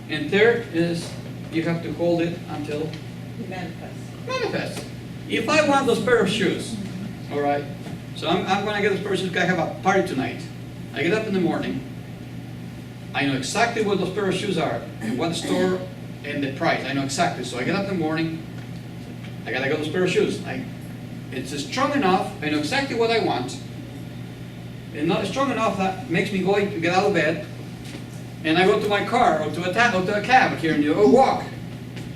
And third is you have to hold it until It manifests. manifests. If I want those pair of shoes, all right, so I'm going to get those pair of shoes because I have a party tonight. I get up in the morning. I know exactly what those pair of shoes are and what store and the price. I know exactly. So I get up in the morning. I got to get those pair of shoes. It's strong enough. I know exactly what I want. And not strong enough that makes me going to get out of bed. And I go to my car or to a cab here and or walk.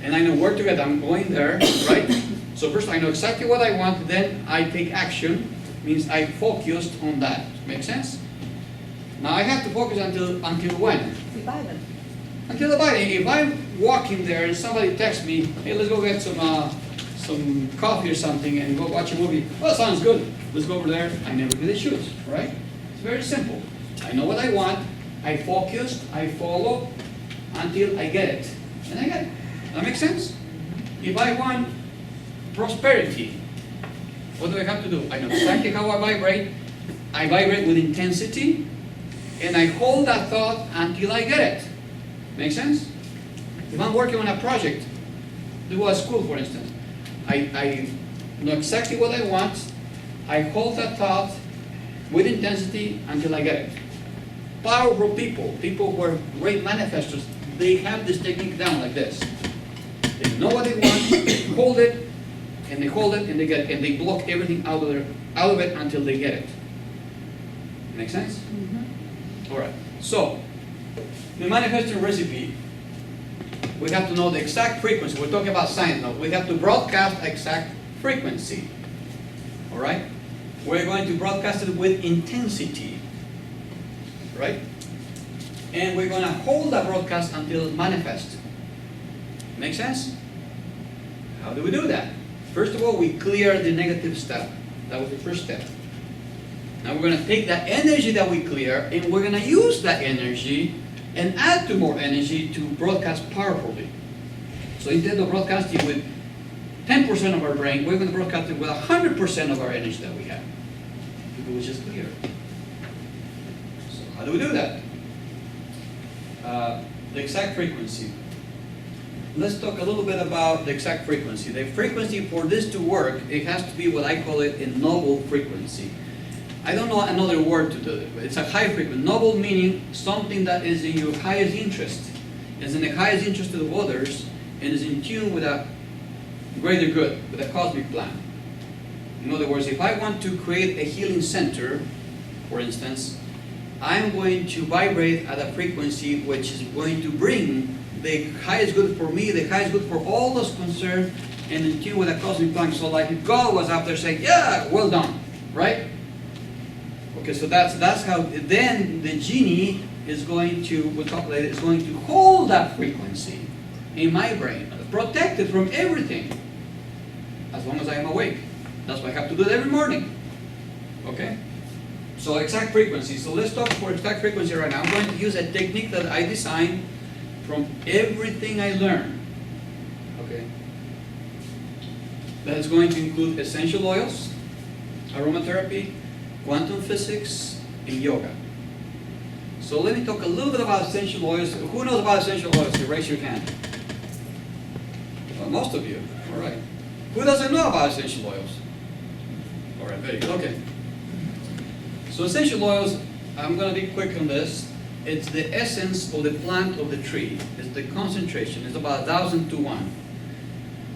And I know where to get. I'm going there, right? So first I know exactly what I want. Then I take action. Means I focused on that. Make sense? Now I have to focus until when? You buy them. Until I buy it. If I'm walking there and somebody texts me, hey, let's go get some coffee or something and go watch a movie. Well, sounds good. Let's go over there. I never get the shoes, right? It's very simple. I know what I want. I focus. I follow until I get it. And I get it. That makes sense? If I want prosperity, what do I have to do? I know exactly how I vibrate. I vibrate with intensity. And I hold that thought until I get it. Make sense? If I'm working on a project, do a school for instance, I know exactly what I want. I hold that thought with intensity until I get it. Powerful people who are great manifestors, they have this technique down like this. They know what they want, they hold it, and they hold it, and they get it, and they block everything out of it until they get it. Make sense? All right. So, the manifesting recipe, we have to know the exact frequency. We're talking about science now. We have to broadcast exact frequency. All right? We're going to broadcast it with intensity. Right? And we're going to hold that broadcast until it manifests. Make sense? How do we do that? First of all, we clear the negative stuff. That was the first step. Now we're going to take that energy that we clear and we're going to use that energy and add to more energy to broadcast powerfully. So instead of broadcasting with 10% of our brain, we're going to broadcast it with 100% of our energy that we have. It was just clear. So how do we do that? The exact frequency. Let's talk a little bit about the exact frequency. The frequency for this to work, it has to be what I call it a noble frequency. I don't know another word to do it, but it's a high frequency. Noble meaning something that is in your highest interest, is in the highest interest of others, and is in tune with a greater good, with a cosmic plan. In other words, if I want to create a healing center, for instance, I'm going to vibrate at a frequency which is going to bring the highest good for me, the highest good for all those concerned, and in tune with a cosmic plan. So like if God was up there saying, yeah, well done, right? Okay, so that's how, then the genie is going to, we'll talk later, is going to hold that frequency in my brain, protect it from everything, as long as I am awake. That's why I have to do it every morning. Okay? So exact frequency. So let's talk for exact frequency right now. I'm going to use a technique that I designed from everything I learned. Okay? That is going to include essential oils, aromatherapy, quantum physics, and yoga. So let me talk a little bit about essential oils. Who knows about essential oils? So raise your hand. Well, most of you. All right. Who doesn't know about essential oils? All right, very good. Okay. So essential oils, I'm going to be quick on this. It's the essence of the plant of the tree. It's the concentration. It's about 1,000 to 1.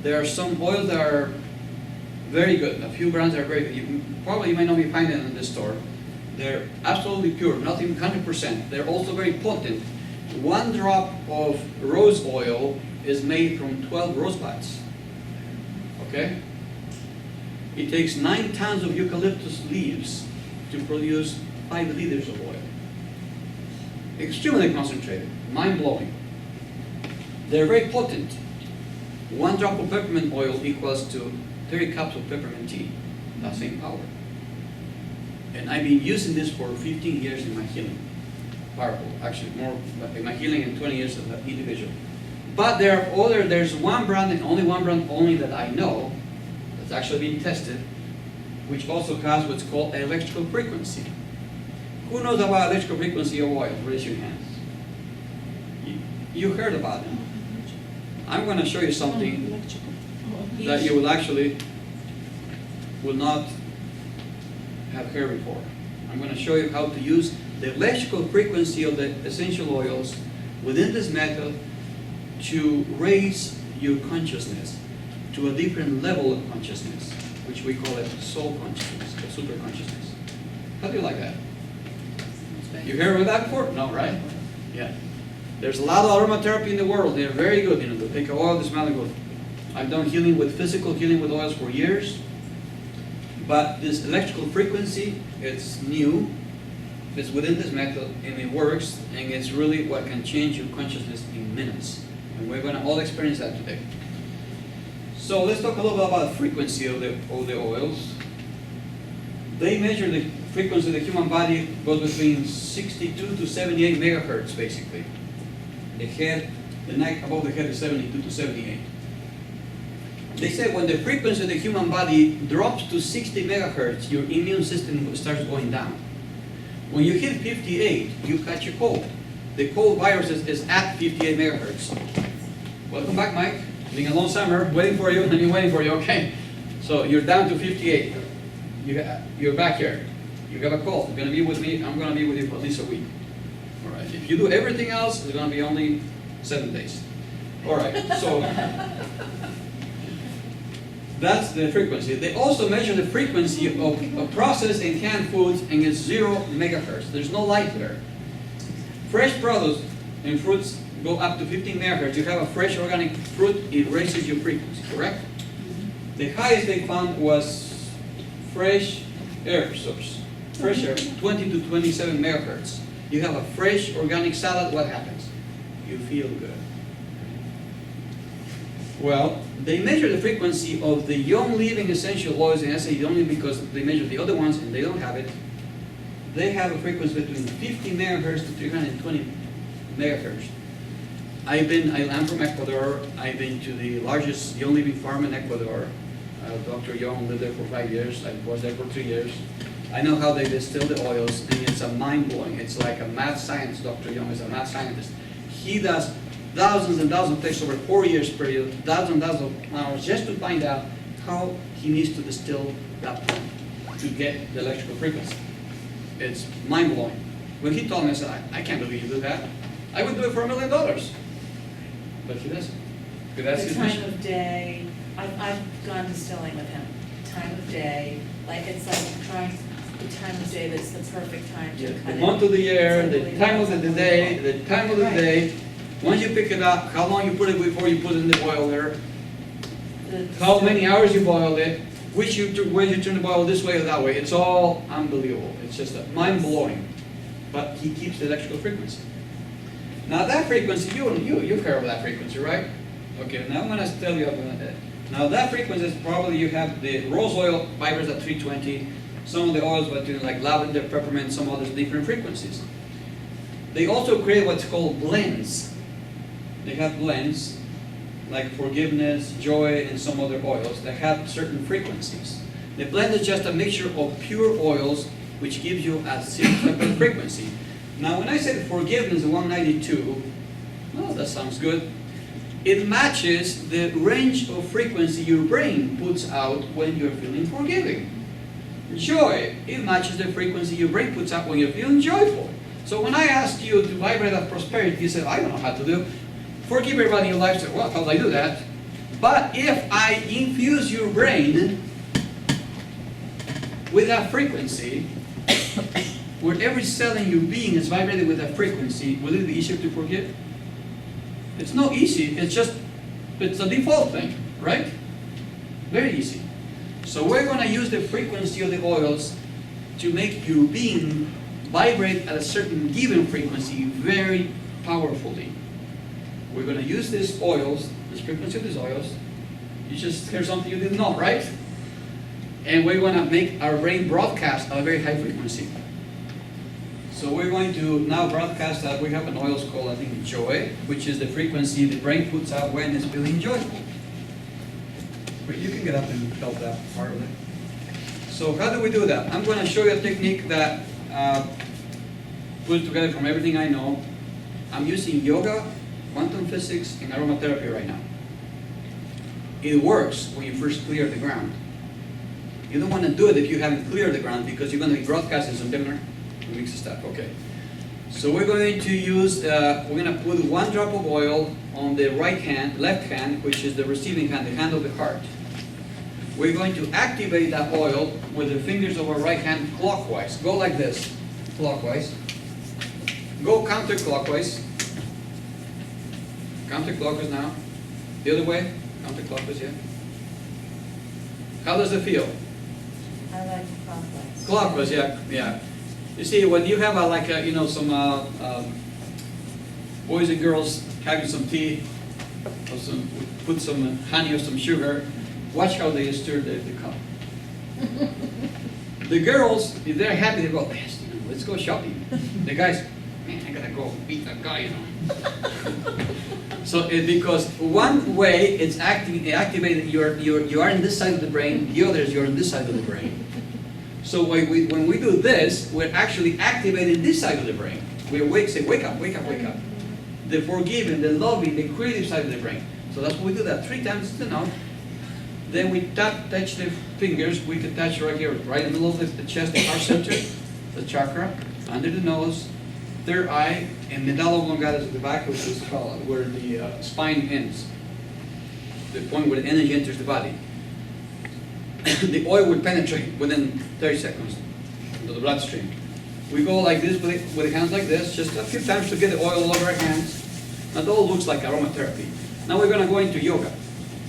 There are some oils that are very good. A few brands are very good. You might not be finding them in the store. They're absolutely pure, nothing 100%. They're also very potent. 1 drop of rose oil is made from 12 rose buds. Okay? It takes 9 tons of eucalyptus leaves to produce 5 liters of oil. Extremely concentrated, mind-blowing. They're very potent. 1 drop of peppermint oil equals to 30 cups of peppermint tea. That same power. And I've been using this for 15 years in my healing. Powerful, actually, more in my healing and 20 years as an individual. But there's one brand and only one brand only that I know that's actually been tested, which also has what's called electrical frequency. Who knows about electrical frequency of oil? Raise your hands. you heard about them. I'm going to show you something that you will not have heard before. I'm going to show you how to use the electrical frequency of the essential oils within this method to raise your consciousness to a different level of consciousness, which we call it soul consciousness or super consciousness. How do you like that? You heard of that before? No, right? Yeah. There's a lot of aromatherapy in the world. They're very good. You know, they take oil, they smell good. I've done healing with physical healing with oils for years. But this electrical frequency, it's new. It's within this method, and it works, and it's really what can change your consciousness in minutes. And we're going to all experience that today. So let's talk a little bit about the frequency of the oils. They measure the frequency of the human body goes between 62 to 78 megahertz, basically. The head, the neck above the head is 72 to 78. They say when the frequency of the human body drops to 60 megahertz, your immune system starts going down. When you hit 58, you catch a cold. The cold virus is at 58 megahertz. Welcome back, Mike. Being a long summer, waiting for you, and you're waiting for you, okay. So you're down to 58. You're back here. You got a cold. You're going to be with me. I'm going to be with you for at least a week. All right. If you do everything else, it's going to be only 7 days. All right. So that's the frequency. They also measure the frequency of processed and canned foods, and it's 0 megahertz. There's no light there. Fresh produce and fruits go up to 15 megahertz. You have a fresh organic fruit, it raises your frequency, correct? The highest they found was fresh herbs, fresh herbs, 20 to 27 megahertz. You have a fresh organic salad, what happens? You feel good. Well, they measure the frequency of the young living essential oils, and I say only because they measure the other ones and they don't have it. They have a frequency between 50 megahertz to 320 megahertz. I'm from Ecuador. I've been to the largest young living farm in Ecuador. Dr. Young lived there for 5 years. I was there for 3 years. I know how they distill the oils, and it's a mind-blowing. It's like a math science. Dr. Young is a math scientist. He does thousands and thousands of tests over 4 years period, thousands and thousands of hours, just to find out how he needs to distill that plant to get the electrical frequency. It's mind-blowing. When he told me, I said, I can't believe you do that. I would do it for $1 million. But he doesn't. That's the time of day, I've gone distilling with him. Time of day, like it's like trying the time of day that's the perfect time to cut the it. month of the year, the time of the day, the time of the Right. day. Once you pick it up, how long you put it before you put it in the boiler, how many hours you boiled it, where you turn the boil this way or that way. It's all unbelievable. It's just mind-blowing. But he keeps the electrical frequency. Now that frequency, you've heard of that frequency, right? Okay, now I'm going to tell you about that. Now that frequency is probably you have the rose oil vibrates at 320, some of the oils like lavender, peppermint, some others different frequencies. They also create what's called blends. They have blends like forgiveness, joy, and some other oils that have certain frequencies. The blend is just a mixture of pure oils which gives you a certain frequency. Now when I said forgiveness 192, well, that sounds good. It matches the range of frequency your brain puts out when you're feeling forgiving. Joy, it matches the frequency your brain puts out when you're feeling joyful. So when I asked you to vibrate at prosperity, you said, I don't know how to do it. Forgive everybody in your life. Said, well, how do I do that? But if I infuse your brain with that frequency, where every cell in your being is vibrated with that frequency, will it be easier to forgive? It's not easy, it's a default thing, right? Very easy. So we're going to use the frequency of the oils to make your being vibrate at a certain given frequency very powerfully. We're going to use these oils, this frequency of these oils. You just heard something you didn't know, right? And we're going to make our brain broadcast at a very high frequency. So we're going to now broadcast that. We have an oil called, I think, joy, which is the frequency the brain puts out when it's feeling joyful. But you can get up and help that part of it. So how do we do that? I'm going to show you a technique that put together from everything I know. I'm using yoga quantum physics and aromatherapy right now. It works when you first clear the ground. You don't want to do it if you haven't cleared the ground, because you're going to be broadcasting some different mix of stuff. Okay. So we're going to use, we're going to put 1 drop of oil on the left hand, which is the receiving hand, the hand of the heart. We're going to activate that oil with the fingers of our right hand clockwise. Go like this, clockwise. Go counterclockwise. Counterclockwise now. The other way, counterclockwise, yeah. How does it feel? I like clockwise. Clockwise, yeah, yeah. You see, when you have some boys and girls having some tea, or put some honey or some sugar, watch how they stir the cup. The girls, if they're happy, they go, yes, let's go shopping. The guys, man, I gotta go beat that guy, So because one way it's activated, you are in this side of the brain, the others you're in this side of the brain. So when we do this, we're actually activating this side of the brain. We say, wake up, wake up, wake up. The forgiving, the loving, the creative side of the brain. So that's what we do that 3 times is enough. Then we touch the fingers. We can touch right here, right in the middle of the chest, the heart center, the chakra, under the nose, third eye, and medulla oblongata at the back, which is called where the spine ends, the point where the energy enters the body. The oil will penetrate within 30 seconds into the bloodstream. We go like this with the hands like this, just a few times to get the oil all over our hands. Now that all looks like aromatherapy. Now we're going to go into yoga,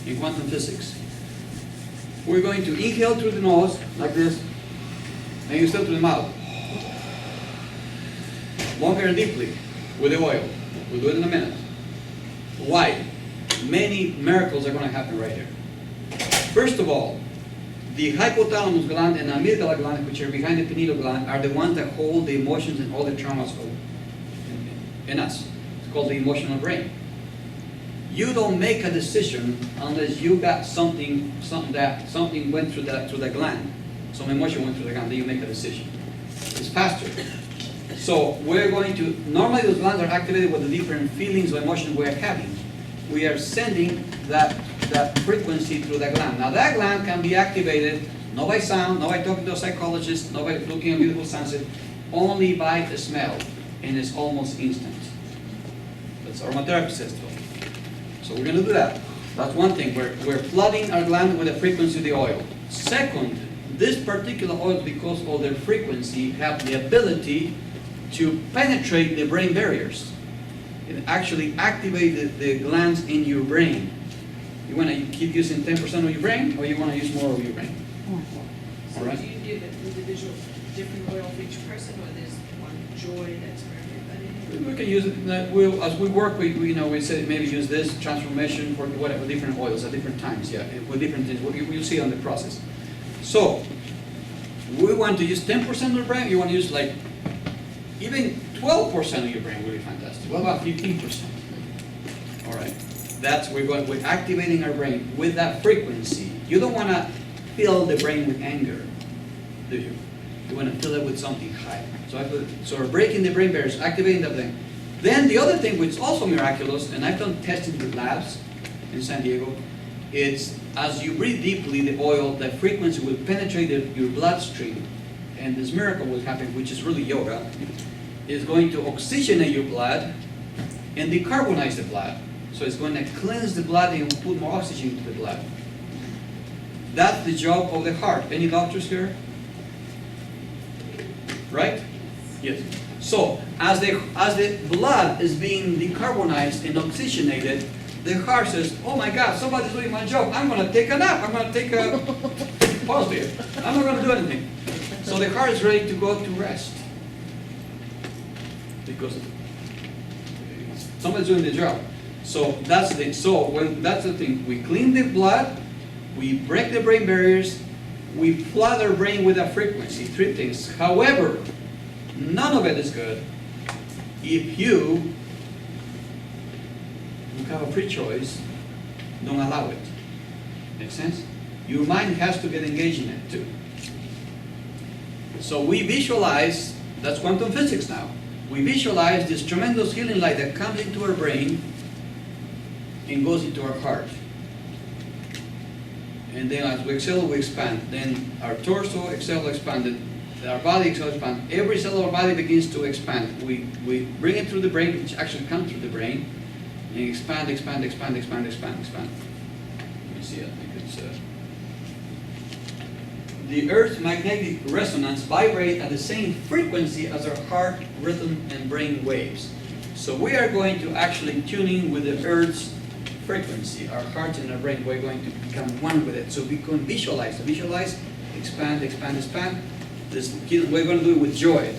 in quantum physics. We're going to inhale through the nose, like this, and exhale through the mouth. Longer and deeply, with the oil. We'll do it in a minute. Why? Many miracles are going to happen right here. First of all, the hypothalamus gland and amygdala gland, which are behind the pineal gland, are the ones that hold the emotions and all the traumas in us. It's called the emotional brain. You don't make a decision unless you got something went through the gland, some emotion went through the gland. Then you make a decision. It's faster. So we're going to normally those glands are activated with the different feelings or emotions we're having. We are sending that frequency through the gland. Now that gland can be activated not by sound, not by talking to a psychologist, not by looking at a beautiful sunset, only by the smell, and it's almost instant. That's our aromatherapy system. So we're going to do that. That's one thing. We're flooding our gland with the frequency of the oil. Second, this particular oil, because of their frequency, have the ability to penetrate the brain barriers. It actually activates the glands in your brain. You want to keep using 10% of your brain, or you want to use more of your brain? So All right? do you give an individual different oil for each person, or there's one joy that's for everybody? We can use it. As we work, we say maybe use this transformation for whatever different oils at different times. Yeah, with different things. You'll see on the process. So we want to use 10% of the brain. You want to use like even 12% of your brain. Really fantastic. What about 15%? All right. We're activating our brain with that frequency. You don't want to fill the brain with anger, do you? You want to fill it with something high. So we're breaking the brain barriers, activating that thing. Then the other thing, which is also miraculous, and I've done testing with labs in San Diego, it's as you breathe deeply, the oil, the frequency will penetrate your bloodstream, and this miracle will happen, which is really yoga. It's going to oxygenate your blood and decarbonize the blood. So it's going to cleanse the blood and put more oxygen into the blood. That's the job of the heart. Any doctors here? Right? Yes. So as the blood is being decarbonized and oxygenated, the heart says, oh my God, somebody's doing my job. I'm going to take a nap. I'm going to take a pause there. I'm not going to do anything. So the heart is ready to go to rest. Because somebody's doing the job. So that's the thing. We clean the blood, we break the brain barriers, we flood our brain with a frequency. 3 things. However, none of it is good if you have a pre-choice, don't allow it. Make sense? Your mind has to get engaged in it too. So we visualize, that's quantum physics now. We visualize this tremendous healing light that comes into our brain, and goes into our heart. And then as we exhale, we expand. Then our torso exhale, expanded. Our body exhale, expand. Every cell of our body begins to expand. We bring it through the brain, which actually comes through the brain, and expand, expand, expand, expand, expand, expand. Let me see, I think it's... The Earth's magnetic resonance vibrates at the same frequency as our heart rhythm and brain waves. So we are going to actually tune in with the Earth's frequency. Our heart and our brain, we're going to become one with it. So we can visualize, expand, expand, expand. We're going to do it with joy.